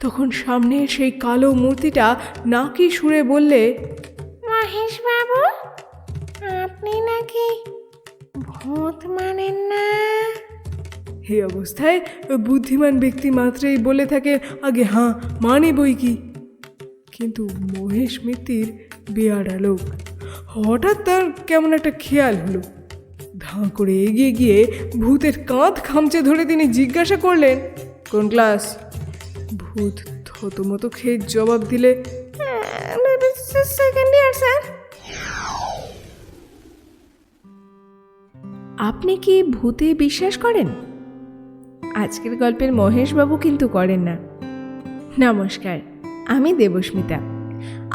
তখন সামনের সেই কালো মূর্তিটা নাকি সুরে বললে, মহেশ বাবু, আপনি নাকি ভূত মানেন না? এই অবস্থায় বুদ্ধিমান ব্যক্তি মাত্রই বলে থাকে, আগে হ্যাঁ মানে বই কি। কিন্তু মহেশ মিত্তির বেয়ারা লোক। হঠাৎ তার কেমন একটা খেয়াল হলো। ধাঁ করে এগিয়ে গিয়ে ভূতের কাঁধ খামচে ধরে তিনি জিজ্ঞাসা করলেন, কোন ক্লাস? ভূত থতমত খেয়ে জবাব দিলে, সেকেন্ড ইয়ার স্যার। আপনি কি ভূতে বিশ্বাস করেন? আজকের গল্পের মহেশবাবু কিন্তু করেন না। নমস্কার, আমি দেবস্মিতা।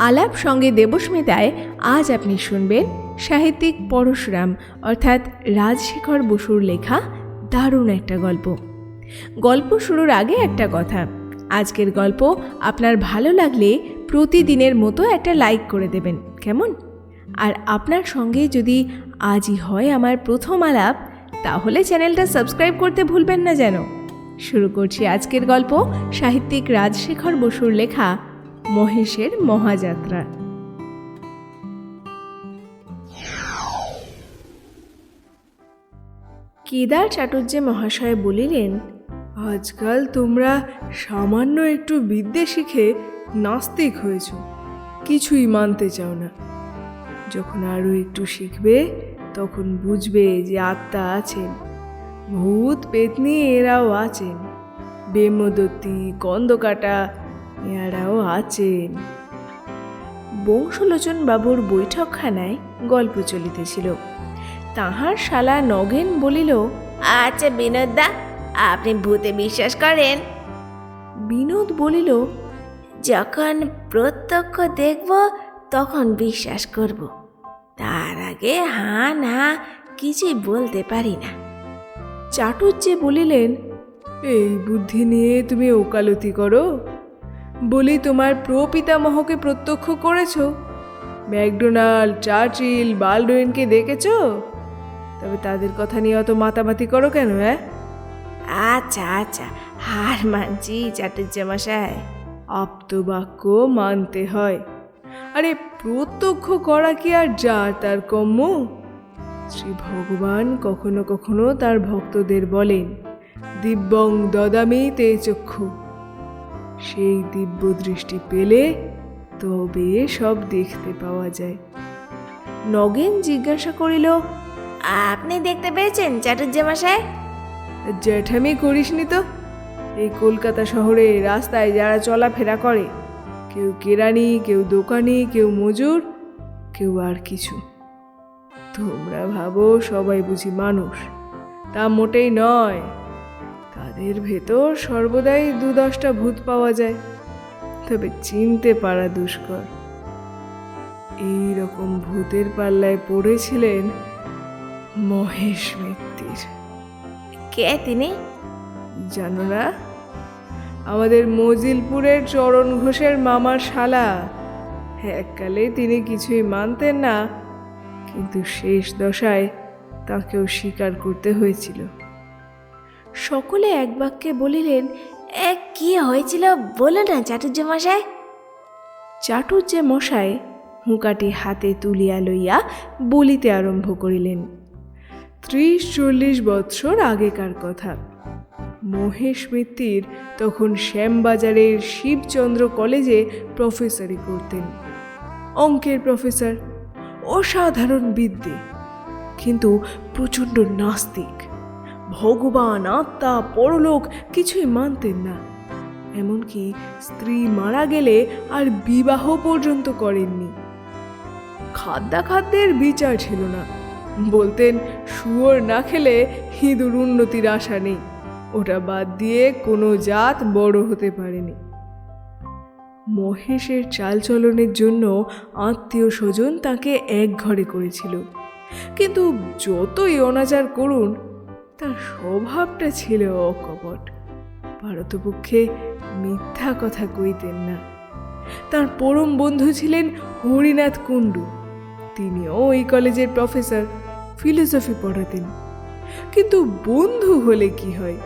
আলাপ সঙ্গে দেবস্মিতায় আজ আপনি শুনবেন সাহিত্যিক পরশুরাম অর্থাৎ রাজশেখর বসুর লেখা দারুণ একটা গল্প। গল্প শুরুর আগে একটা কথা, আজকের গল্প আপনার ভালো লাগলে প্রতিদিনের মতো একটা লাইক করে দেবেন, কেমন? আর আপনার সঙ্গে যদি আজই হয় আমার প্রথম আলাপ, তাহলে চ্যানেলটা সাবস্ক্রাইব করতে ভুলবেন না যেন। শুরু করছি আজকের গল্প, সাহিত্যিক রাজশেখর বসুর লেখা মহেশের মহাযাত্রা। কেদার চাটুর্যে মহাশয় বলিলেন, আজকাল তোমরা সামান্য একটু বিদ্যে শিখে নাস্তিক হয়েছ, কিছুই মানতে চাও না। যখন আরও একটু শিখবে তখন বুঝবে যে আত্মা আছেন, ভূত পেতনি এরাও আছেন, বেমদত্তি কন্দকাটা এরাও আছেন। বংশলোচন বাবুর বৈঠকখানায় গল্প চলিতেছিল। তাহার শালা নগেন বলিল, আচ্ছা বিনোদদা, আপনি ভূতে বিশ্বাস করেন? বিনোদ বলিল, যখন প্রত্যক্ষ দেখব তখন বিশ্বাস করব, তার আগে হ্যাঁ না কিছুই বলতে পারি না। চাটুর্যে বলিলেন, এই বুদ্ধি নিয়ে তুমি ওকালতি করো? বলি তোমার প্রপিতামহকে প্রত্যক্ষ করেছ, ম্যাকডোনাল্ড, চার্চিল, বালডুইনকে দেখেছ, তবে তাদের কথা নিয়ে অত মাতামাতি করো কেন? হ্যাঁ, আচ্ছা আচ্ছা, হার মানছি চাটুর্য মশাই। আপ্তবাক্য মানতে হয়। আরে প্রত্যক্ষ করা কি আর যার তার কম্য? শ্রী ভগবান কখনো কখনো তার ভক্তদের বলেন, দিব্যং দদামি তে চক্ষু। সেই দিব্য দৃষ্টি পেলে তবে সব দেখতে পাওয়া যায়। নগেন জিজ্ঞাসা করিল, আপনি দেখতে পেয়েছেন চাটুর্য মশাই? জ্যাঠামি করিসনি তো। এই কলকাতা শহরে রাস্তায় যারা চলাফেরা করে, কেউ কেরানি, কেউ দোকানি, কেউ মজুর, কেউ আর কিছু। তোমরা ভাবো সবাই বুঝি মানুষ, তা মোটেই নয়। তাদের ভেতর সর্বদাই ২-১০টা ভূত পাওয়া যায়, তবে চিনতে পারা দুষ্কর। এই রকম ভূতের পাল্লায় পড়েছিলেন মহেশ মিত্তির। কে তিনি? জানো না? আমাদের মজিলপুরের চরণ ঘোষের মামার শালা। এককালে তিনি কিছুই মানতেন না, কিন্তু শেষ দশায় তাকেও স্বীকার করতে হয়েছিল। সকলে এক বাক্যে বলিলেন, কি হয়েছিল বলো না চাটুর্য মশাই। চাটুর্যে মশাই হুঁকাটি হাতে তুলিয়া লইয়া বলিতে আরম্ভ করিলেন। ৩০-৪০ বৎসর আগেকার কথা। মহেশ মিত্তির তখন শ্যামবাজারের শিবচন্দ্র কলেজে প্রফেসরি করতেন। অঙ্কের প্রফেসর, অসাধারণ বিদ্যে, কিন্তু প্রচণ্ড নাস্তিক। ভগবান, আত্মা, পরলোক কিছুই মানতেন না। এমনকি স্ত্রী মারা গেলে আর বিবাহ পর্যন্ত করেননি। খাদ্যাখাদ্যের বিচার ছিল না, বলতেন শুয়োর না খেলে হিঁদুর উন্নতির আশা নেই, ওটা বাদ দিয়ে কোনো জাত বড় হতে পারেনি। মহেশের চালচলনের জন্য আত্মীয় স্বজন তাকে এক ঘরে করেছিল, কিন্তু যতই অনাচার করুন তার স্বভাবটা ছিল অকপট। পারতপক্ষে মিথ্যা কথা কইতেন না। তার পরম বন্ধু ছিলেন হরিনাথ কুণ্ডু, তিনিও ওই কলেজের প্রফেসর, ফিলোসফি পড়াতেন। কিন্তু বন্ধু হলে কি হয়,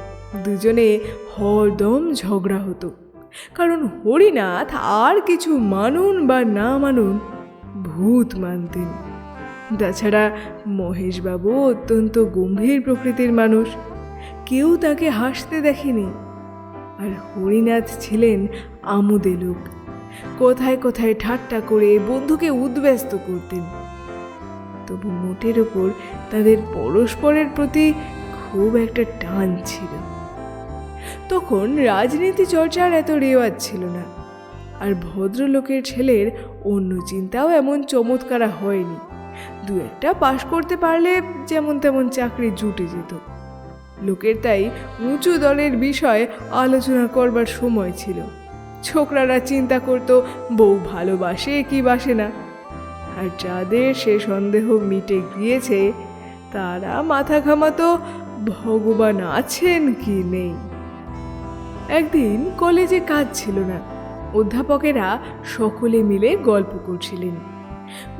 দুজনে হরদম ঝগড়া হতো, কারণ হরিনাথ আর কিছু মানুন বা না মানুন, ভূত মানতেন। তাছাড়া মহেশবাবু অত্যন্ত গম্ভীর প্রকৃতির মানুষ, কেউ তাকে হাসতে দেখেনি। আর হরিনাথ ছিলেন আমোদে লোক, কোথায় কোথায় ঠাট্টা করে বন্ধুকে উদ্ব্যস্ত করতেন। তবু মোটের ওপর তাদের পরস্পরের প্রতি খুব একটা টান ছিল। তখন রাজনীতি চর্চার এত রেওয়াজ ছিল না, আর ভদ্রলোকের ছেলের অন্য চিন্তাও এমন চমৎকারা হয়নি। দু একটা পাশ করতে পারলে যেমন তেমন চাকরি জুটে যেত। লোকের তাই উঁচু দলের বিষয়ে আলোচনা করবার সময় ছিল। ছোকরারা চিন্তা করত বউ ভালোবাসে কি বাসে না, আর যাদের সে সন্দেহ মিটে গিয়েছে তারা মাথা ঘামাতো ভগবান আছেন কি নেই। একদিন কলেজে কাজ ছিল না, অধ্যাপকেরা সকলে মিলে গল্প করছিলেন।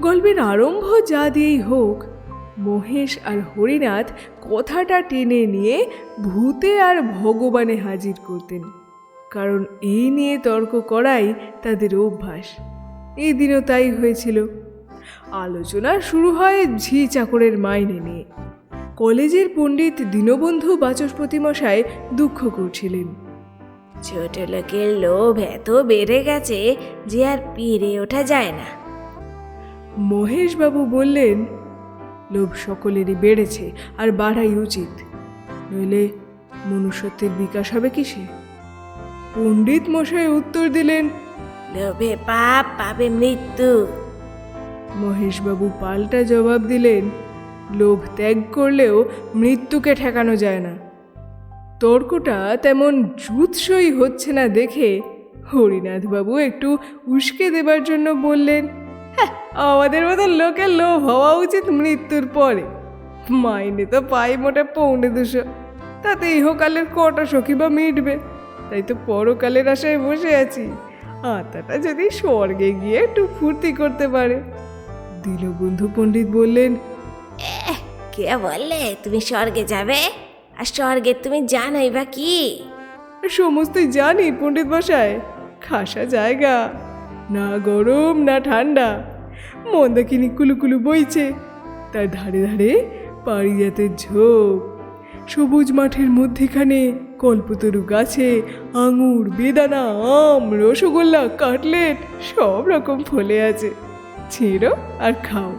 গল্পের আরম্ভ যা দিয়েই হোক, মহেশ আর হরিনাথ কথাটা টেনে নিয়ে ভূতে আর ভগবানে হাজির করতেন, কারণ এই নিয়ে তর্ক করাই তাদের অভ্যাস। এই দিনও তাই হয়েছিল। আলোচনা শুরু হয় ঝি চাকরের মাইনে নিয়ে। কলেজের পণ্ডিত দীনবন্ধু বাচস্পতি মশাই দুঃখ করছিলেন। ছোট লোকের লোভ এত বেড়ে গেছে যে আর পেরে ওঠা যায় না। মহেশবাবু বললেন, লোভ সকলেরই বেড়েছে আর বাড়াই উচিত, নইলে মনুষ্যত্বের বিকাশ হবে কিসে? পণ্ডিত মশাই উত্তর দিলেন, লোভে পাপ, পাপে মৃত্যু। মহেশবাবু পাল্টা জবাব দিলেন, লোভ ত্যাগ করলেও মৃত্যুকে ঠেকানো যায় না। তর্কটা তেমন জুৎসই হচ্ছে না দেখে হরিনাথবাবু একটু উস্কে দেবার জন্য বললেন, হ্যাঁ, আমাদের মতো লোকের লোভ হওয়া উচিত মৃত্যুর পরে। মাইনে তো পাই মোটে 2.25, তাতে ইহকালের কটা সখী বা মিটবে। তাই তো পরকালের আশায় বসে আছি, আত্মাটা যদি স্বর্গে গিয়ে একটু ফুর্তি করতে পারে। দীনবন্ধু পণ্ডিত বললেন, কে বললে তুমি স্বর্গে যাবে? আর স্বর্গে তুমি জানোই বা কি? সমস্তই জানি পণ্ডিত মশাই, খাসা জায়গা, না গরম না ঠান্ডা, মন্দাকিনী কুলুকুলু বইছে, তার ধারে ধারে পারিজাতের ঝোপ, সবুজ মাঠের মধ্যেখানে কল্পতরু গাছে আঙুর, বেদানা, আম, রসগোল্লা, কাটলেট সব রকম ফলে আছে। ছিঁড়ো আর খাও।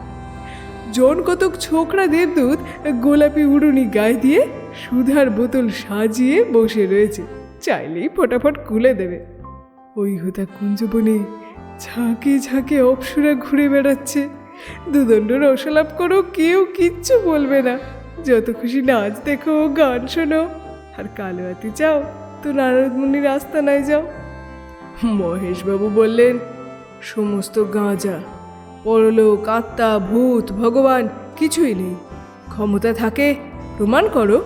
জন কতক ছোকরা দেবদূত গোলাপি উড়ুনি গায়ে দিয়ে সুধার বোতল সাজিয়ে বসে রয়েছে, চাইলেই ফটাফট খুলে দেবে। ওই হোতা কুঞ্জবনে ঝাঁকে ঝাঁকে অপ্সরা ঘুরে বেড়াচ্ছে। দুদণ্ড রসালাপ করো, কেউ কিচ্ছু বলবে না। যত খুশি নাচ দেখো, গান শোনো, আর কালোয়াতি চাও তো নারদমুনির আস্তানায় যাও। মহেশবাবু বললেন, সমস্ত গাঁজা, পরলোক, আত্মা, ভূত, ভগবান কিছুই নেই। ক্ষমতা থাকে প্রমাণ করো।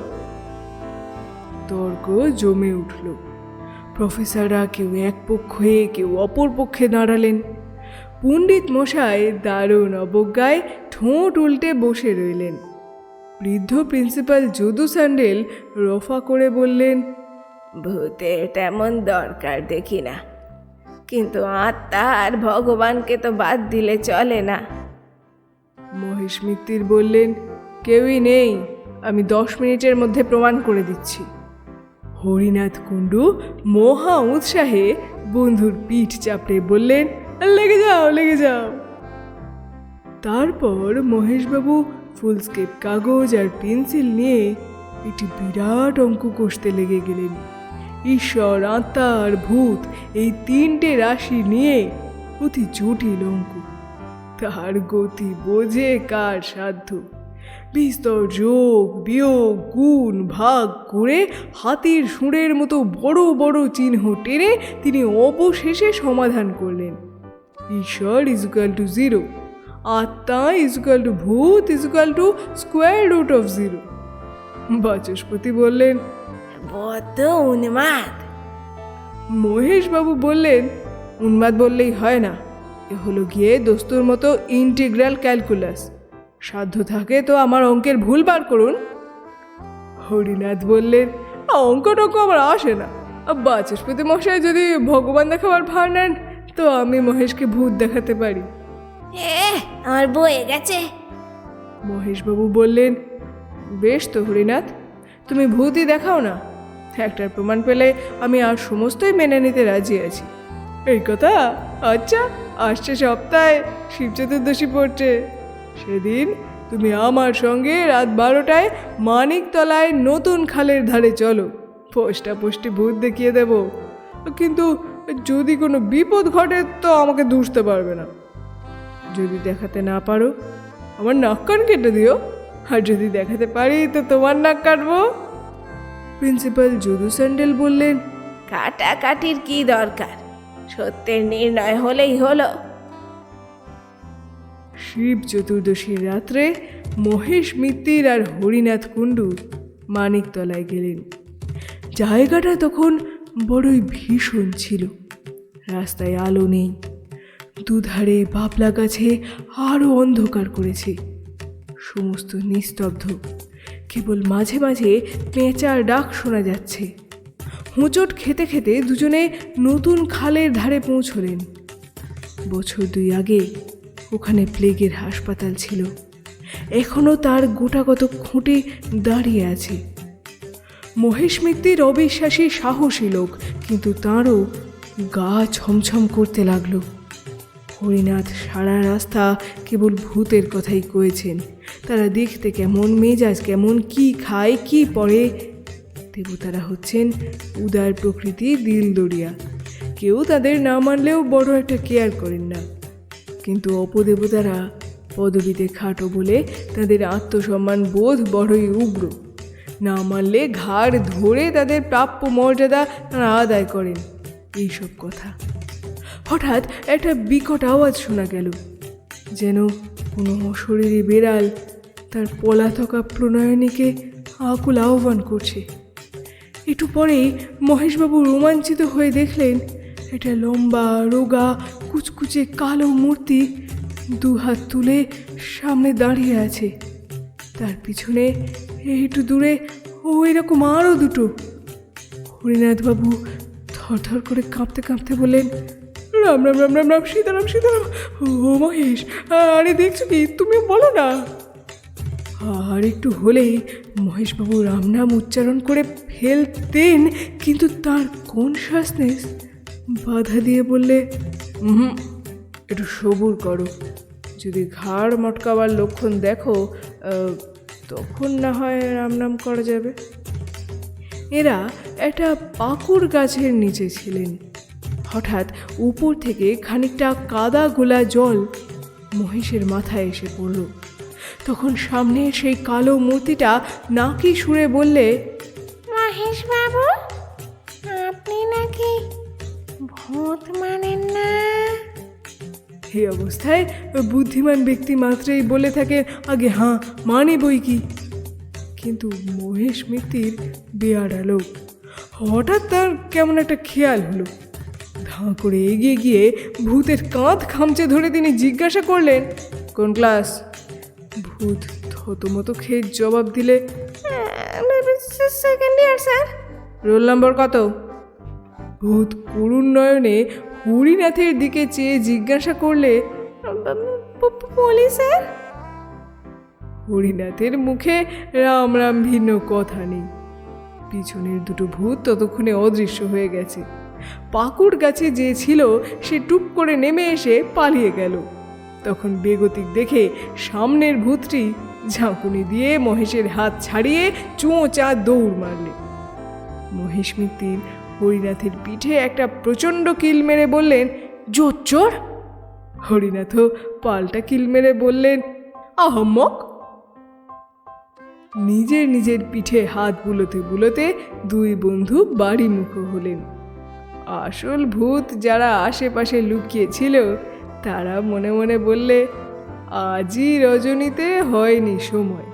তর্ক জমে উঠল। প্রফেসররা কেউ এক পক্ষে কেউ অপর পক্ষে দাঁড়ালেন। পণ্ডিত মশাই দারুণ অবজ্ঞায় ঠোঁট উল্টে বসে রইলেন। বৃদ্ধ প্রিন্সিপাল যদু স্যান্ডেল রফা করে বললেন, ভূতের তেমন দরকার দেখি না, কিন্তু আত্মা আর ভগবানকে তো বাদ দিলে চলে না। মহেশ মিত্তির বললেন, কেউই নেই, আমি 10 মিনিটের মধ্যে প্রমাণ করে দিচ্ছি। হরিনাথ কুণ্ডু মহা উৎসাহে বন্ধুর পিঠ চাপড়ে বললেন, লেগে যাও লেগে যাও। তারপর মহেশবাবু ফুলস্কেপ কাগজ আর পেন্সিল নিয়ে একটি বিরাট অঙ্ক কষতে লেগে গেলেন। ঈশ্বর, আত্মা আর ভূত এই 3টে রাশি নিয়ে অতি জটিল অঙ্ক। তার গতি বোঝে কার সাধ্য। বিস্তর যোগ বিয়োগ গুণ ভাগ করে হাতির সুরের মতো বড় বড় চিহ্ন টেনে তিনি অবশেষে সমাধান করলেন। ঈশ্বর = 0, আত্মা = ভূত = √0। বাচস্পতি বললেন, বদ্ধ উন্মাদ। মহেশবাবু বললেন, উন্মাদ বললেই হয় না, এ হলো গিয়ে দস্তুর মতো ইন্টিগ্রাল ক্যালকুলাস। সাধ্য থাকে তো আমার অঙ্কের ভুল বার করুন। হরিনাথ বললেন, অঙ্ক টঙ্ক আমার আসে না, বাচস্পতি মশাই যদি ভগবান দেখাবার ভার নেন তো আমি মহেশকে ভূত দেখাতে পারি। আমার বয়ে গেছে। মহেশবাবু বললেন, বেশ তো হরিনাথ, তুমি ভূতই দেখাও না, একটার প্রমাণ পেলে আমি আর সমস্তই মেনে নিতে রাজি আছি। এই কথা? আচ্ছা, আসছে সপ্তাহে শিব চতুর্দশী পড়ছে, সেদিন তুমি আমার সঙ্গে রাত 12টায় মানিকতলায় নতুন খালের ধারে চলো, পোষ্টাপুষ্টি ভূত দেখিয়ে দেব। কিন্তু যদি কোনো বিপদ ঘটে তো আমাকে দুষতে পারবে না। যদি দেখাতে না পারো আমার নাক কান কেটে দিও, আর যদি দেখাতে পারি তো তোমার নাক কাটবো। প্রিন্সিপাল যদু স্যান্ডেল বললেন, কাটাকাটির কি দরকার, সত্যের নির্ণয় হলেই হলো। শিব চতুর্দশীর রাত্রে মহেশ মিত্তির আর হরিনাথ কুণ্ডু মানিকতলায় গেলেন। জায়গাটা তখন বড়ই ভীষণ ছিল, রাস্তায় আলো নেই, দুধারে বাবলা গাছে আরও অন্ধকার করেছে, সমস্ত নিস্তব্ধ, কেবল মাঝে মাঝে পেঁচার ডাক শোনা যাচ্ছে। হোঁচট খেতে খেতে দুজনে নতুন খালের ধারে পৌঁছলেন। বছর 2 আগে ওখানে প্লেগের হাসপাতাল ছিল, এখনও তার গোটাকত খুঁটে দাঁড়িয়ে আছে। মহেশ মিত্তির অবিশ্বাসী সাহসী লোক, কিন্তু তাঁরও গা ছমছম করতে লাগলো। হরিনাথ সারা রাস্তা কেবল ভূতের কথাই কয়েছেন, তারা দেখতে কেমন, মেজাজ কেমন, কি খায়, কি পড়ে। দেবতারা হচ্ছেন উদার প্রকৃতি, দিল দরিয়া, কেউ তাদের না মানলেও বড় একটা কেয়ার করেন না। কিন্তু অপদেবতারা পদবিতে খাটো বলে তাদের আত্মসম্মান বোধ বড়ই উগ্র, না মানলে ঘাড় ধরে তাদের প্রাপ্য মর্যাদা তারা আদায় করেন। এইসব কথা। হঠাৎ একটা বিকট আওয়াজ শোনা গেল, যেন কোনো অশরীরী বেড়াল তার পলাতকা প্রণয়নীকে আকুল আহ্বান করছে। একটু পরেই মহেশবাবু রোমাঞ্চিত হয়ে দেখলেন একটা লম্বা রোগা কুচকুচে কালো মূর্তি 2 হাত তুলে সামনে দাঁড়িয়ে আছে। তার পিছনে একটু দূরে ওই রকম আরও 2। হরিনাথবাবু থরথর করে কাঁপতে কাঁপতে বললেন, রাম রাম রাম রাম রাম, সীতারাম সীতারাম। ও মহেশ, আরে দেখছো কি, তুমি বলো না। আর একটু হলেই মহেশবাবু রাম নাম উচ্চারণ করে ফেলতেন, কিন্তু তার কনসাসনেস বাধা দিয়ে বললে, একটু সবুর করো, যদি ঘাড় মটকাবার লক্ষণ দেখো তখন না হয় রাম নাম করা যাবে। এরা একটা পাকুড় গাছের নিচে ছিলেন। হঠাৎ উপর থেকে খানিকটা কাদা গোলা জল মহেশের মাথায় এসে পড়ল। তখন সামনে সেই কালো মূর্তিটা নাকি সুরে বললে, মহেশ বাবু, আপনি নাকি ভূত মানেন না? এই অবস্থায় বুদ্ধিমান ব্যক্তি মাত্রই বলে থাকে, আগে হ্যাঁ মানে বই কি। কিন্তু মহেশ মিত্তির বেয়াড়া লোক, হঠাৎ তার কেমন একটা খেয়াল হলো। ধাঁ করে এগিয়ে গিয়ে ভূতের কাঁধ খামচে ধরে তিনি জিজ্ঞাসা করলেন, কোন ক্লাস? ভূত থতমত খেয়ে জবাব দিলে, 2nd ইয়ার স্যার। রোল নম্বর কত? ভূত করুণ নয়নে হরিনাথের দিকে চেয়ে জিজ্ঞাসা করলে, বলি স্যার। হরিনাথের মুখে রাম রাম ভিন্ন কথা নেই। পিছনের 2 ভূত ততক্ষণে অদৃশ্য হয়ে গেছে। পাকুড় গাছে যে ছিল সে টুপ করে নেমে এসে পালিয়ে গেল। তখন বেগতিক দেখে সামনের ভূতটি ঝাঁকুনি দিয়ে মহেশের হাত ছাড়িয়ে চোঁচা দৌড় মারলে। মহেশ মিত্তির হরিনাথের পিঠে একটা প্রচণ্ড কিল মেরে বললেন, জোর চোর। হরিনাথও পাল্টা কিল মেরে বললেন, আহম্মক। নিজের নিজের পিঠে হাত বুলোতে বুলোতে 2 বন্ধু বাড়ি মুখো হলেন। আসল ভূত যারা আশেপাশে লুকিয়ে ছিল তারা মনে মনে বললে, আজই রজনীতে হয়নি সময়।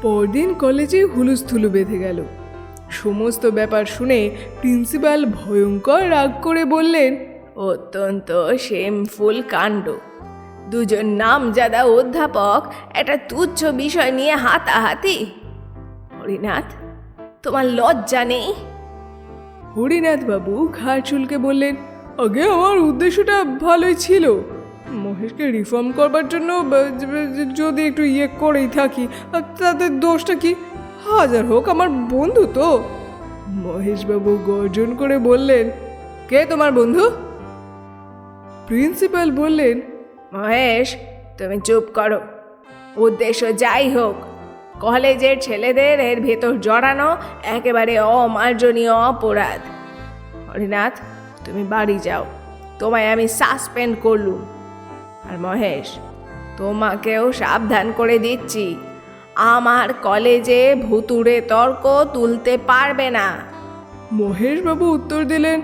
পরদিন কলেজে হুলুস্থুলু বেঁধে গেল। সমস্ত ব্যাপার শুনে প্রিন্সিপাল ভয়ঙ্কর রাগ করে বললেন, অত্যন্ত শেমফুল কাণ্ড। 2 নামজাদা অধ্যাপক একটা তুচ্ছ বিষয় নিয়ে হাতাহাতি। হরিনাথ, তোমার লজ্জা নেই? হরিনাথ বাবু ঘাড় চুলকে বললেন, আগে আমার উদ্দেশ্যটা ভালোই ছিল, মহেশকে রিফর্ম করবার জন্য যদি একটু করেই থাকি, তাদের দোষটা কি? হাজার হোক আমার বন্ধু তো। মহেশবাবু গর্জন করে বললেন, কে তোমার বন্ধু? প্রিন্সিপাল বললেন, মহেশ, তুমি চুপ করো। উদ্দেশ্য যাই হোক, কলেজের ছেলেদের এর ভেতর জড়ানো একেবারে অমার্জনীয় অপরাধ। হরিনাথ, তুমি বাড়ি যাও, তোমায় আমি সাসপেন্ড করলুম। আর মহেশ, তোমাকেও সাবধান করে দিচ্ছি, আমার কলেজে ভুতুড়ে তর্ক তুলতে পারবে না। মহেশবাবু উত্তর দিলেন,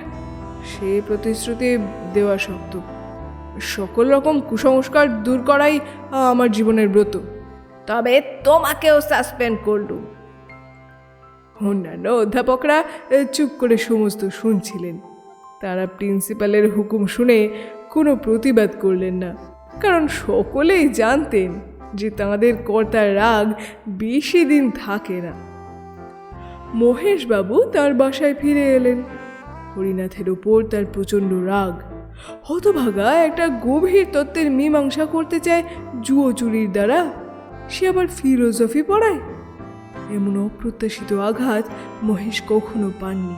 সে প্রতিশ্রুতি দেওয়া শক্ত। সকল রকম কুসংস্কার দূর করাই আমার জীবনের ব্রত। তবে তোমাকেও সাসপেন্ড করলুম। অন্যান্য অধ্যাপকরা চুপ করে সমস্ত শুনছিলেন। তারা প্রিন্সিপালের হুকুম শুনে কোনো প্রতিবাদ করলেন না, কারণ সকলেই জানতেন যে তাঁদের কর্তার রাগ বেশি দিন থাকে না। মহেশবাবু তার বাসায় ফিরে এলেন। হরিনাথের ওপর তার প্রচণ্ড রাগ। হতভাগা একটা গভীর তত্ত্বের মীমাংসা করতে চায় জুয়ো চুরির দ্বারা, সে আবার ফিলোসফি পড়ায়। এমন অপ্রত্যাশিত আঘাত মহেশ কখনো পাননি।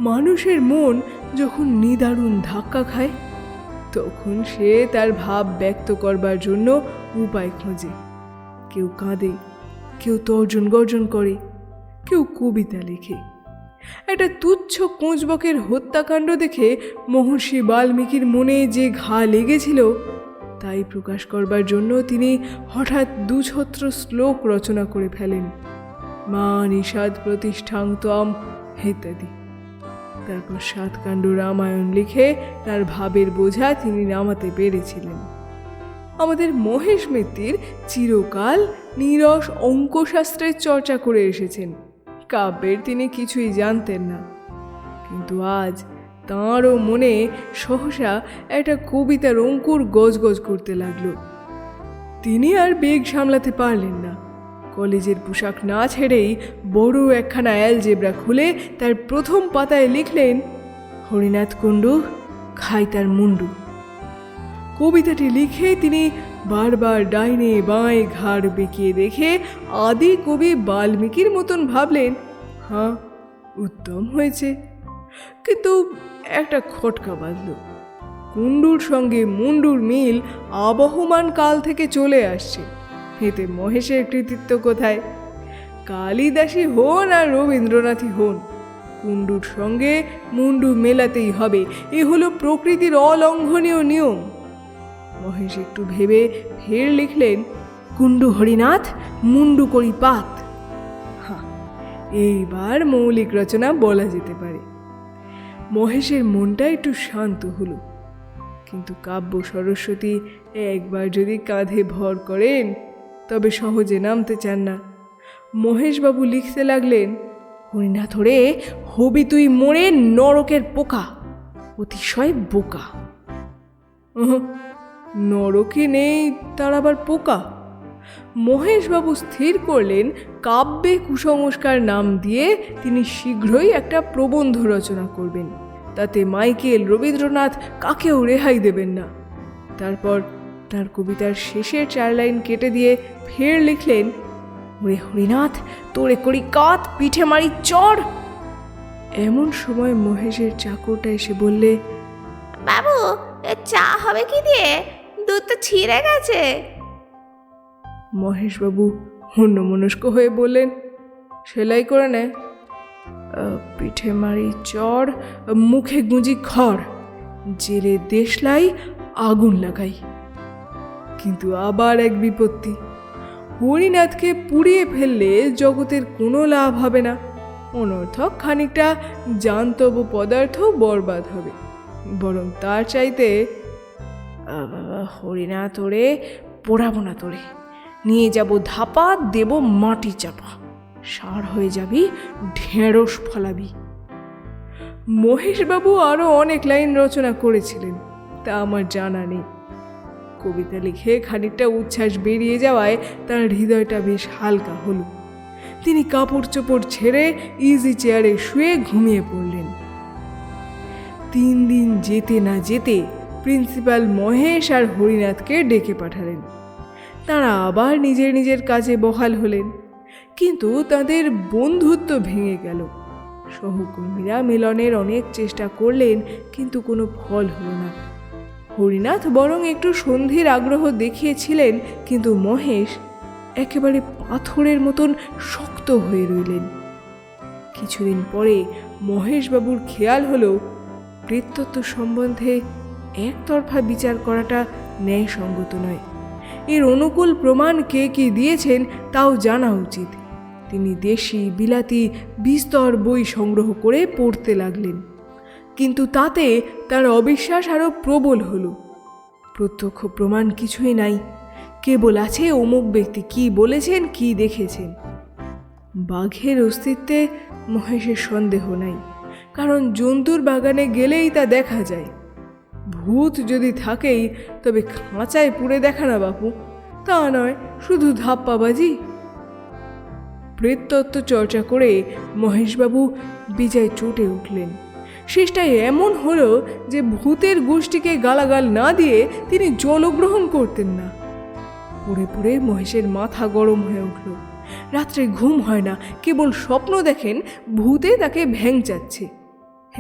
মানুষের মন যখন নিদারুণ ধাক্কা খায়, তখন সে তার ভাব ব্যক্ত করবার জন্য উপায় খোঁজে। কেউ কাঁদে, কেউ তর্জন গর্জন করে, কেউ কবিতা লেখে। একটা তুচ্ছ কোঁচবকের হত্যাকাণ্ড দেখে মহর্ষি বাল্মীকির মনে যে ঘা লেগেছিল, তাই প্রকাশ করবার জন্য তিনি হঠাৎ দুছত্র শ্লোক রচনা করে ফেলেন, মা নিষাদ প্রতিষ্ঠাং ত্বম ইত্যাদি। তারপর 7 কাণ্ড রামায়ণ লিখে তার ভাবের বোঝা তিনি নামাতে পেরেছিলেন। আমাদের মহেশ মিত্তির চিরকাল নীরস অঙ্কশাস্ত্রের চর্চা করে এসেছেন। কাব্যের তিনি কিছুই জানতেন না, কিন্তু আজ তাঁরও মনে সহসা একটা কবিতার অঙ্কুর গজগজ করতে লাগলো। তিনি আর বেগ সামলাতে পারলেন না। কলেজের পোশাক না ছেড়েই বড় একখানা অ্যালজেব্রা খুলে তার প্রথম পাতায় লিখলেন, হরিনাথ কুণ্ডু খাই তার মুন্ডু। কবিতাটি লিখে তিনি বারবার ডাইনে বাঁয়ে ঘাড় বেঁকিয়ে দেখে আদি কবি বাল্মীকির মতন ভাবলেন, হ্যাঁ, উত্তম হয়েছে। কিন্তু একটা খটকা বাঁধল। কুণ্ডুর সঙ্গে মুন্ডুর মিল আবহমান কাল থেকে চলে আসছে। এতে মহেশের কৃতিত্ব কোথায়? কালিদাসী হন আর রবীন্দ্রনাথই হন, কুণ্ডুর সঙ্গে মুন্ডু মেলাতেই হবে। এ হলো প্রকৃতির অলঙ্ঘনীয় নিয়ম। মহেশ একটু ভেবে ফের লিখলেন, কুণ্ডু হরিনাথ মুন্ডু করি পাত। হ্যাঁ, এইবার মৌলিক রচনা বলা যেতে পারে। মহেশের মনটা একটু শান্ত হলো। কিন্তু কাব্য সরস্বতী একবার যদি কাঁধে ভর করেন, তবে সহজে নামতে চান না। মহেশবাবু লিখতে লাগলেন, হরিনাথ রে, হবি তুই মোড়ে নরকের পোকা, অতিশয় বোকা। নরকে নেই, তার আবার পোকা? মহেশবাবু স্থির করলেন কাব্যে কুসংস্কার নাম দিয়ে তিনি শীঘ্রই একটা প্রবন্ধ রচনা করবেন। তাতে মাইকেল, রবীন্দ্রনাথ কাকেও রেহাই দেবেন না। তারপর তার কবিতার শেষের 4 লাইন কেটে দিয়ে ফের লিখলেন, ওরে হরিনাথ, তোরে করি কাত, পিঠে মারি চড়। এমন সময় মহেশের চাকরটা এসে বললে, বাবু, চা হবে কি দিয়ে? দুধ তো ছিঁড়ে গেছে। মহেশবাবু অন্যমনস্ক হয়ে বললেন, সেলাই করে নে। পিঠে মারি চড়, মুখে গুঁজি খড়, জেলে দেশলাই, আগুন লাগাই। কিন্তু আবার এক বিপত্তি। হরিনাথকে পুড়িয়ে ফেললে জগতের কোনো লাভ হবে না। অনর্থক খানিকটা জান্তব পদার্থ বরবাদ হবে। বরং তার চাইতে, হরিনাথ ওরে পোড়াবো না, তোরে নিয়ে যাব ধাপা, দেব মাটি চাপা, সার হয়ে যাবি, ঢেঁড়স ফলাবি। মহেশবাবু আরও অনেক লাইন রচনা করেছিলেন, তা আমার জানা নেই। কবিতা লিখে খানিকটা উচ্ছ্বাস বেরিয়ে যাওয়ায় তার হৃদয়টা বেশ হালকা হলো। তিনি কাপড় চোপড় ছেড়ে ইজি চেয়ারে শুয়ে ঘুমিয়ে পড়লেন। 3 দিন যেতে না যেতে প্রিন্সিপাল মহেশ আর হরিনাথকে ডেকে পাঠালেন। তারা আবার নিজের নিজের কাজে বহাল হলেন, কিন্তু তাদের বন্ধুত্ব ভেঙে গেল। সহকর্মীরা মিলনের অনেক চেষ্টা করলেন, কিন্তু কোনো ফল হলো না। হরিনাথ বরং একটু সন্ধির আগ্রহ দেখিয়েছিলেন, কিন্তু মহেশ একেবারে পাথরের মতন শক্ত হয়ে রইলেন। কিছুদিন পরে মহেশবাবুর খেয়াল হলো প্রেততত্ত্ব সম্বন্ধে একতরফা বিচার করাটা ন্যায়সঙ্গত নয়। এর অনুকূল প্রমাণ কে কি দিয়েছেন তাও জানা উচিত। তিনি দেশি বিলাতি বিস্তর বই সংগ্রহ করে পড়তে লাগলেন, কিন্তু তাতে তার অবিশ্বাস আরও প্রবল হলো। প্রত্যক্ষ প্রমাণ কিছুই নাই, কেবল আছে অমুক ব্যক্তি কি বলেছেন, কি দেখেছেন। বাঘের অস্তিত্বে মহেশের সন্দেহ নাই, কারণ জন্তুর বাগানে গেলেই তা দেখা যায়। ভূত যদি থাকেই তবে খাঁচায় পুড়ে দেখা না বাপু, তা নয় শুধু ধাপ্পাবাজি। প্রেততত্ত্ব চর্চা করে মহেশবাবু বিজয় চটে উঠলেন। শেষটায় এমন হলো যে ভূতের গোষ্ঠীকে গালাগাল না দিয়ে তিনি জলগ্রহণ করতেন না। পড়ে পড়ে মহেশের মাথা গরম হয়ে উঠল। রাত্রে ঘুম হয় না, কেবল স্বপ্ন দেখেন ভূতে তাকে ভ্যাংচাচ্ছে।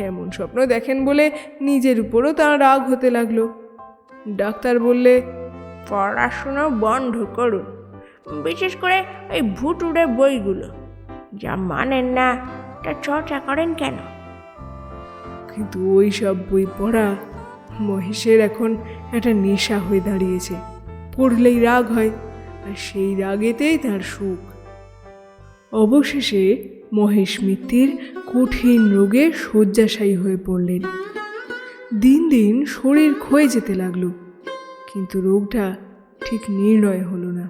এমন স্বপ্ন দেখেন বলে নিজের উপরও তার রাগ হতে লাগলো। ডাক্তার বললে, পড়াশোনা বন্ধ করুন, বিশেষ করে এই ভুতুড়ে বইগুলো যা মানেন না তা চর্চা করেন কেন? কিন্তু ওই সব বই পড়া মহেশের এখন একটা নেশা হয়ে দাঁড়িয়েছে। পড়লেই রাগ হয়, আর সেই রাগেতেই তার সুখ। অবশেষে মহেশ মিত্তির কঠিন রোগে শয্যাশায়ী হয়ে পড়লেন। দিন দিন শরীর ক্ষয়ে যেতে লাগলো, কিন্তু রোগটা ঠিক নির্ণয় হলো না।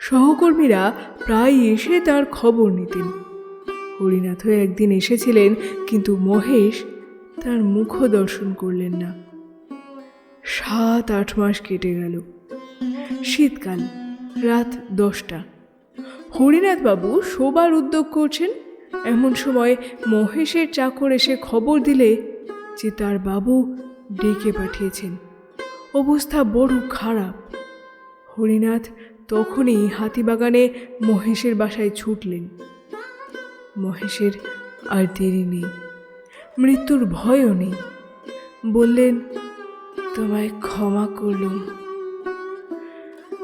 সহকর্মীরা প্রায় এসে তার খবর নিতেন। হরিনাথও একদিন এসেছিলেন, কিন্তু মহেশ তার মুখ দর্শন করলেন না। 7-8 মাস কেটে গেল। শীতকাল, রাত 10টা। হরিনাথবাবু শোবার উদ্যোগ করছেন। এমন সময় মহেশের চাকর এসে খবর দিলে যে তার বাবু ডেকে পাঠিয়েছেন, অবস্থা বড় খারাপ। হরিনাথ তখনই হাতিবাগানে মহেশের বাসায় ছুটলেন। মহেশের আর দেরি নেই, মৃত্যুর ভয়ও নেই। বললেন, তোমায় ক্ষমা করলুম,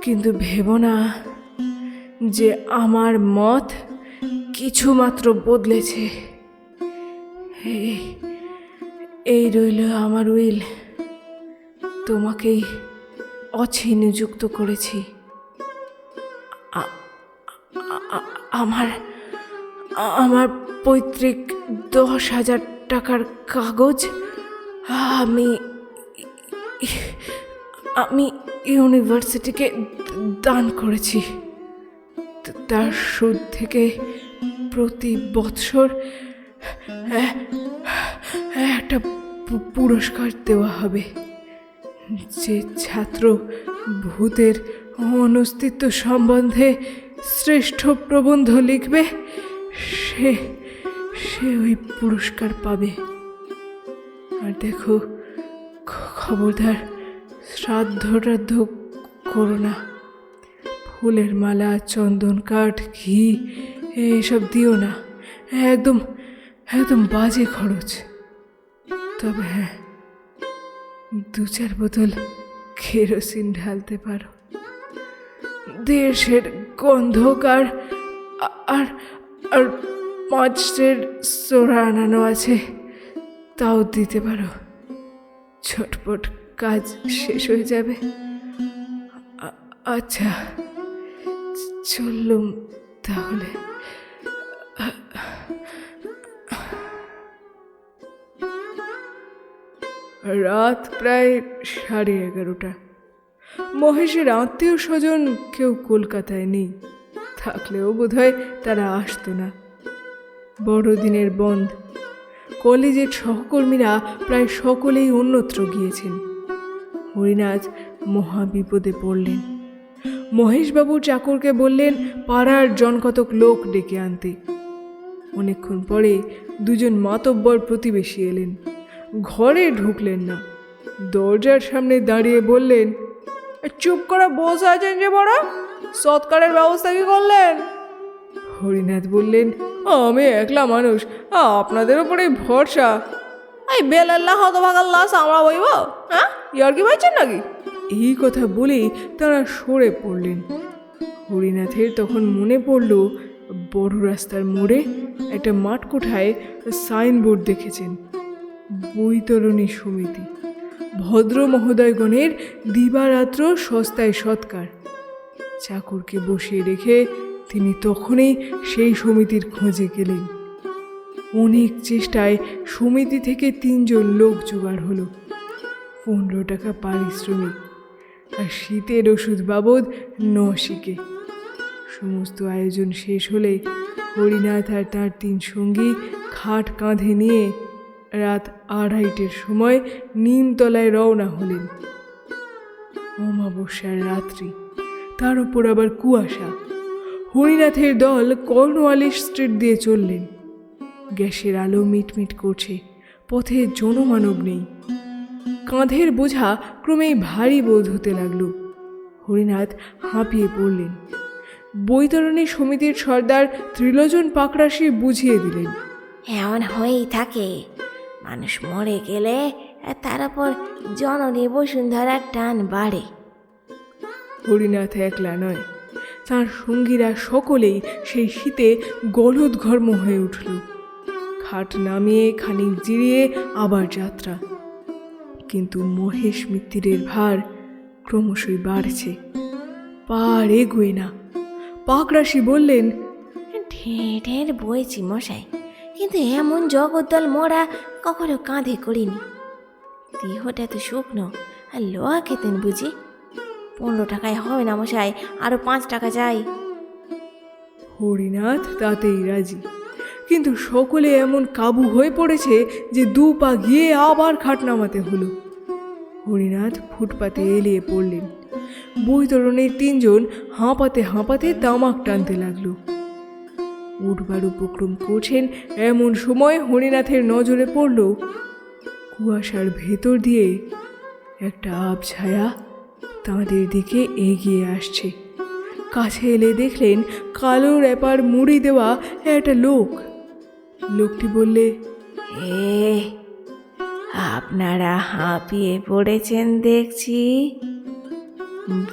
কিন্তু ভেবো না যে আমার মত কিছুমাত্র বদলেছে। এই রইল আমার উইল, তোমাকেই অছি নিযুক্ত করেছি। আমার আমার পৈতৃক 10,000 টাকার কাগজ আমি আমি ইউনিভার্সিটিকে দান করেছি। তার সুদ থেকে প্রতি বৎসর একটা পুরস্কার দেওয়া হবে। যে ছাত্র ভূতের অনস্তিত্ব সম্বন্ধে শ্রেষ্ঠ প্রবন্ধ লিখবে সে ওই পুরস্কার পাবে। আর দেখো, খবরদার শ্রাদ্ধ টাদ্ধ করো না। ফুলের মালা, চন্দন কাঠ, ঘি এসব দিও না, একদম একদম বাজে খরচ। তবে হ্যাঁ, 2-4 বোতল কেরোসিন ঢালতে পারো। দেশের গন্ধক আর আর মাছের সোড়া আনানো আছে, তাও দিতে পারো। ঝটপট কাজ শেষ হয়ে যাবে। আচ্ছা, চললুম তাহলে। রাত প্রায় 11:30। মহেশের আত্মীয় স্বজন কেউ কলকাতায় নেই, থাকলেও বোধহয় তারা আসতো না। বড়দিনের বন্ধ। কলেজের সহকর্মীরা প্রায় সকলেই অন্যত্র গিয়েছেন। হরিনাথ মহা বিপদে পড়লেন। মহেশবাবু চাকরকে বললেন পাড়ার জনকতক লোক ডেকে আনতে। অনেকক্ষণ পরে দুজন মাতব্বর প্রতিবেশী এলেন। ঘরে ঢুকলেন না, দরজার সামনে দাঁড়িয়ে বললেন, চুপ করে বসে আছেন যে বড়, সৎকারের ব্যবস্থা কি করলেন? হরিনাথ বললেন, আমি একলা মানুষ, আপনাদের ওপরে ভরসা। এই বেলাল্লা হতভাগার লাশ আমরা বইব, হ্যাঁ ইয়ার কি পাইছেন নাকি? এই কথা বলেই তারা সরে পড়লেন। হরিনাথের তখন মনে পড়ল বড় রাস্তার মোড়ে একটা মাঠকোঠায় সাইনবোর্ড দেখেছেন, বৈতরণী সমিতি, ভদ্র মহোদয়গণের দিবারাত্র সস্তায় সৎকার। চাকরকে বসিয়ে রেখে তিনি তখনই সেই সমিতির খোঁজে গেলেন। অনেক চেষ্টায় সমিতি থেকে 3 জন লোক জোগাড় হলো। 15 টাকা পারিশ্রমিক আর শীতের ওষুধ বাবদ 9 শিকে। সমস্ত আয়োজন শেষ হলে হরিনাথ আর তার 3 সঙ্গী খাট কাঁধে নিয়ে রাত 2:30-টের সময় নিমতলায় রওনা হলেন। অমাবস্যার রাত্রি, তার উপর আবার কুয়াশা। হরিনাথের দল কর্নওয়ালিস স্ট্রিট দিয়ে চললেন। গ্যাসের আলো মিটমিট করছে, পথে জনমানব নেই। কাঁধের বোঝা ক্রমেই ভারী বোধ হতে লাগল। হরিনাথ হাঁপিয়ে পড়লেন। বৈতরণী সমিতির সর্দার ত্রিলোচন পাকরাশি বুঝিয়ে দিলেন, এমন হয়েই থাকে, মানুষ মরে গেলে তার উপর জননী বসুন্ধরার টান বাড়ে। হরিনাথ একলা নয়, তাঁর সঙ্গীরা সকলেই সেই শীতে গলদঘর্ম হয়ে উঠল। খাট নামিয়ে খানিক জিরিয়ে আবার যাত্রা। কিন্তু মহেশ মিত্তিরের ভার ক্রমশই বাড়ছে, পার এগোয় না। পাকরাশি বললেন, ঢের বইছি মশাই, কিন্তু এমন জগদ্দল মোড়া কখনো কাঁধে করিনি। দেহটা তো শুকনো, আর লোহা খেতেন বুঝি? 15 টাকায় হবে না মশাই, আরো 5 টাকা চাই। হরিনাথ তাতেই রাজি, কিন্তু সকলে এমন কাবু হয়ে পড়েছে যে 2 পা গিয়ে আবার খাট নামাতে হলো। হরিনাথ ফুটপাতে এলিয়ে পড়লেন। বৈতরণের 3 জন হাঁপাতে হাঁপাতে তামাক টানতে লাগলো। উঠবার উপক্রম করছেন এমন সময় হরিনাথের নজরে পড়ল কুয়াশার ভেতর দিয়ে একটা আবছায়া তাঁদের দিকে এগিয়ে আসছে। কাছে এলে দেখলেন কালো র্যাপার মুড়ি দেওয়া একটা লোক। লোকটি বললে, আপনারা হাঁপিয়ে পড়েছেন দেখছি,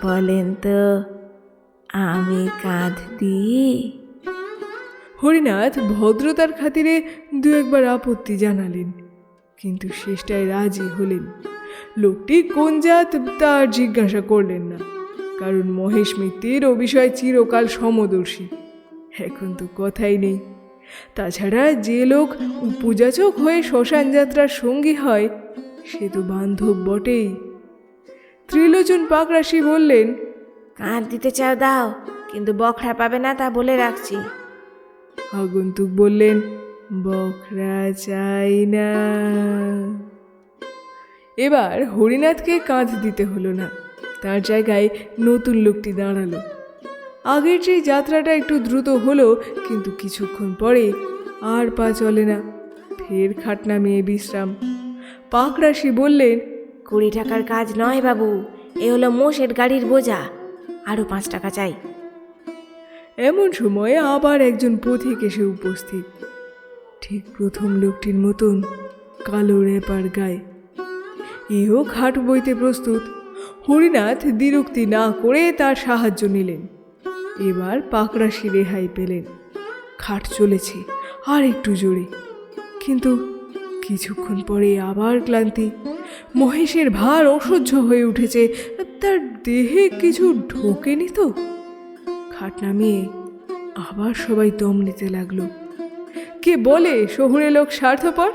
বলেন তো আমি কাঁধ দিই? হরিনাথ ভদ্রতার খাতিরে 2 একবার আপত্তি জানালেন, কিন্তু শেষটায় রাজি হলেন। লোকটি কোন জাত তার জিজ্ঞাসা করলেন না, কারণ মহেশ মিত্তির ও বিষয়ে চিরকাল সমদর্শী। এখন তো কথাই নেই। তাছাড়া যে লোক উপযাচক হয়ে শ্মশান যাত্রার সঙ্গী হয় সে তো বান্ধব বটেই। ত্রিলোচন পাকরাশি বললেন, কাঁধ দিতে চাও দাও, কিন্তু বখরা পাবে না তা বলে রাখছি। আগন্তুক বললেন, বখরা চাই না। এবার হরিনাথকে কাঁধ দিতে হলো না, তার জায়গায় নতুন লোকটি দাঁড়ালো। আগের যে যাত্রাটা একটু দ্রুত হলো, কিন্তু কিছুক্ষণ পরে আর পা চলে না, ফের খাট নামিয়ে বিশ্রাম। পাকরাশি বললেন, 20 টাকার কাজ নয় বাবু, এ হলো মোষের গাড়ির বোঝা, আরো 5 টাকা চাই। এমন সময় আবার একজন পথিক এসে উপস্থিত, ঠিক প্রথম লোকটির মতন, কালো রেপার গায়ে। এও খাট বইতে প্রস্তুত। হরিনাথ দ্বিরুক্তি না করে তার সাহায্য নিলেন। এবার পাকরাশি রেহাই পেলেন। খাট চলেছে আর একটু জোরে, কিন্তু কিছুক্ষণ পরে আবার ক্লান্তি। মহেশের ভার অসহ্য হয়ে উঠেছে, তার দেহে কিছু ঢোকেনি তো। খাট নামিয়ে আবার সবাই দম নিতে লাগলো। কে বলে শহুরে লোক স্বার্থপর?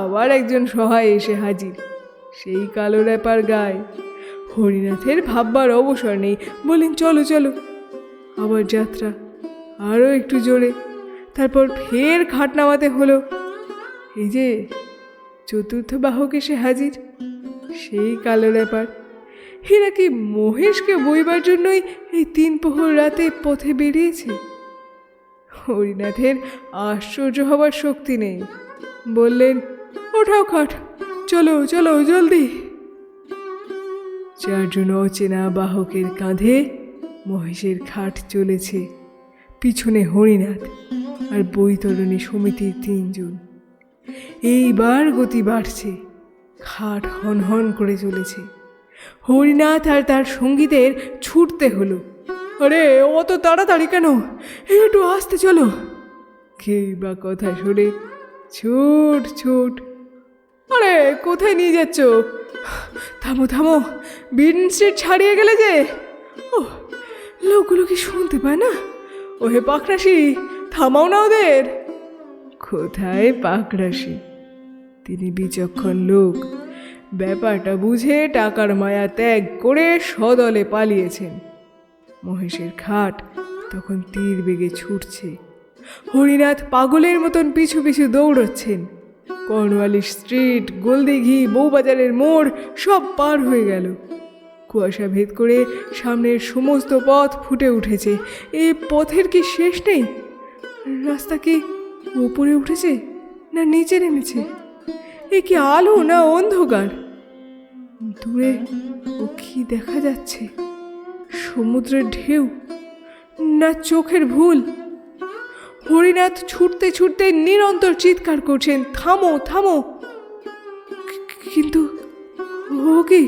আবার একজন সহায় এসে হাজির, সেই কালো র্যাপার গায়ে। হরিনাথের ভাববার অবসর নেই, বললেন, চলো চলো। আবার যাত্রা, আরও একটু জোরে। তারপর ফের খাট নামাতে হলো। এই যে চতুর্থ বাহক এসে হাজির, সেই কালো র্যাপার। এরা কি মহেশকে বইবার জন্যই এই 3 প্রহর রাতে পথে বেরিয়েছে? হরিনাথের আশ্চর্য হবার শক্তি নেই। বললেন, ওঠাও খাট, চলো চলো জলদি। 4 জন অচেনা বাহকের কাঁধে মহেশের খাট চলেছে, পিছনে হরিনাথ আর বৈতরণী সমিতির 3 জন। এইবার গতি বাড়ছে, খাট হনহন করে চলেছে। হরিনাথ আর তার সঙ্গীদের ছুটতে হলো। আরে অত তাড়াতাড়ি কেন, একটু আস্তে চলো। কেই বা কথা শুনে ছুট ছুট। আরে কোথায় নিয়ে যাচ্ছ? থামো থামো, বিন স্ট্রিট ছাড়িয়ে গেলে যে। ও, লোকগুলো কি শুনতে পায় না? ওহে পাকরাশি, থামাও না ওদের। কোথায় পাকরাশি? তিনি বিচক্ষণ লোক, ব্যাপারটা বুঝে টাকার মায়া ত্যাগ করে সদলে পালিয়েছেন। মহেশের খাট তখন তীর বেগে ছুটছে। হরিনাথ পাগলের মতন পিছু পিছু দৌড়চ্ছেন। কর্নওয়ালিস স্ট্রিট, গোলদিঘি, বউবাজারের মোড় সব পার হয়ে গেল। কুয়াশা ভেদ করে সামনের সমস্ত পথ ফুটে উঠেছে। এই পথের কি শেষ নেই? রাস্তা কি উপরে উঠেছে না নিচে নেমেছে? এ কি আলো না অন্ধকার? দূরে ও কি দেখা যাচ্ছে? সমুদ্রের ঢেউ না চোখের ভুল? হরিনাথ ছুটতে ছুটতে নিরন্তর চিৎকার করছেন, থামো থামো। কিন্তু ও কি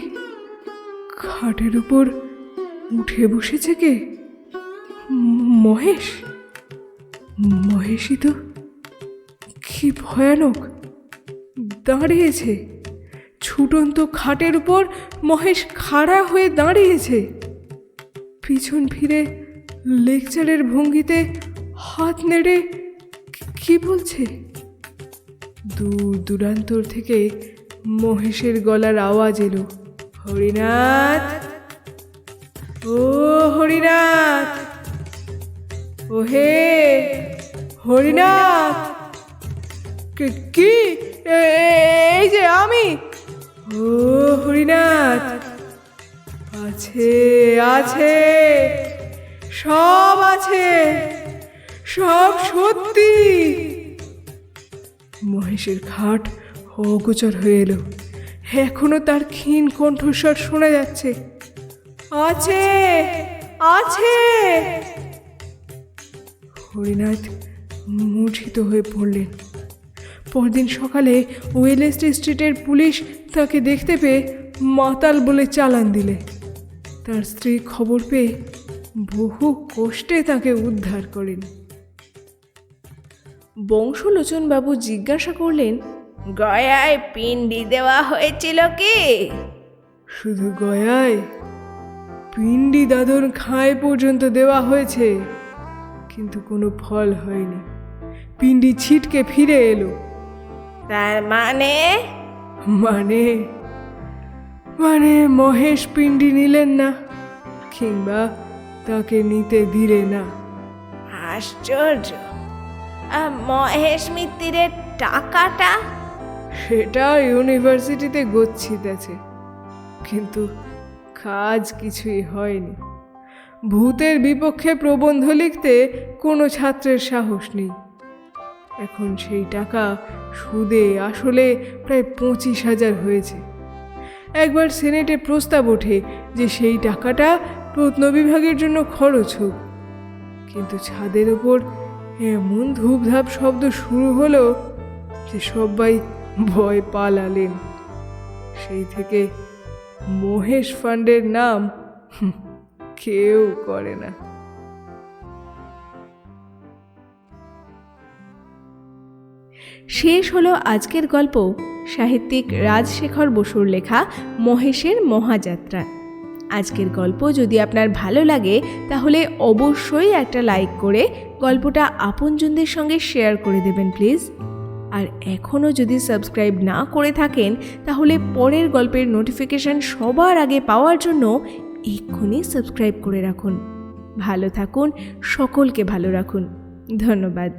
খাটের উপর উঠে বসেছে কে? মহেশ। মহেশই তো। কি ভয়ানক! দাঁড়িয়েছে ছুটন্ত খাটের উপর। মহেশ খাড়া হয়ে দাঁড়িয়েছে, পিছন ফিরে লেকচারের ভঙ্গিতে হাত নেড়ে কি বলছে। দূর দূরান্তর থেকে মহেশের গলার আওয়াজ এলো, হরিনাথ, ও হরিনাথ, ওহে হরিনাথ। কি? এই যে আমি। ও হরিনাথ, আছে আছে, সব আছে, সব সত্যি। মহেশের খাট অগোচর হয়ে এলো। এখনো তার ক্ষীণ কণ্ঠস্বর শোনা যাচ্ছে, আছে আছে। হরিনাথ মূর্ছিত হয়ে পড়লেন। পরদিন সকালে ওয়েলেস্লি স্ট্রিটের পুলিশ তাকে দেখতে পেয়ে মাতাল বলে চালান দিলে। তার স্ত্রী খবর পেয়ে বহু কষ্টে তাকে উদ্ধার করেন। বংশলোচন বাবু জিজ্ঞাসা করলেন, গয়ায় পিণ্ডি দেওয়া হয়েছিল কি? শুধু গয়ায়? পিণ্ডি দাদন খায় পর্যন্ত দেওয়া হয়েছে, কিন্তু কোনো ফল হয়নি। পিণ্ডি ছিটকে ফিরে এলো। তার মানে? মানে মানে মহেশ পিণ্ডি নিলেন না, কিংবা তাকে নিতে দিলে না। আশ্চর্য। মহেশ মিত্তিরের টাকাটা? সেটা ইউনিভার্সিটিতে গচ্ছিত আছে, কিন্তু কাজ কিছুই হয়নি। ভূতের বিপক্ষে প্রবন্ধ লিখতে কোনো ছাত্রের সাহস নেই। এখন সেই টাকা সুদে আসলে প্রায় 25,000 হয়েছে। একবার সেনেটে প্রস্তাব ওঠে যে সেই টাকাটা প্রত্নবিভাগের জন্য খরচ হোক, কিন্তু ছাদের ওপর এমন ধূপধাপ শব্দ শুরু হলো যে সবাই ভয় পালালেন। সেই থেকে মহেশ ফান্ডের নাম কেউ করে না। শেষ হলো আজকের গল্প, সাহিত্যিক রাজশেখর বসুর লেখা মহেশের মহাযাত্রা। আজকের গল্প যদি আপনার ভালো লাগে তাহলে অবশ্যই একটা লাইক করে গল্পটা আপনজনদের সঙ্গে শেয়ার করে দেবেন প্লিজ। আর এখনও যদি সাবস্ক্রাইব না করে থাকেন তাহলে পরের গল্পের নোটিফিকেশান সবার আগে পাওয়ার জন্য এক্ষুনি সাবস্ক্রাইব করে রাখুন। ভালো থাকুন, সকলকে ভালো রাখুন। ধন্যবাদ।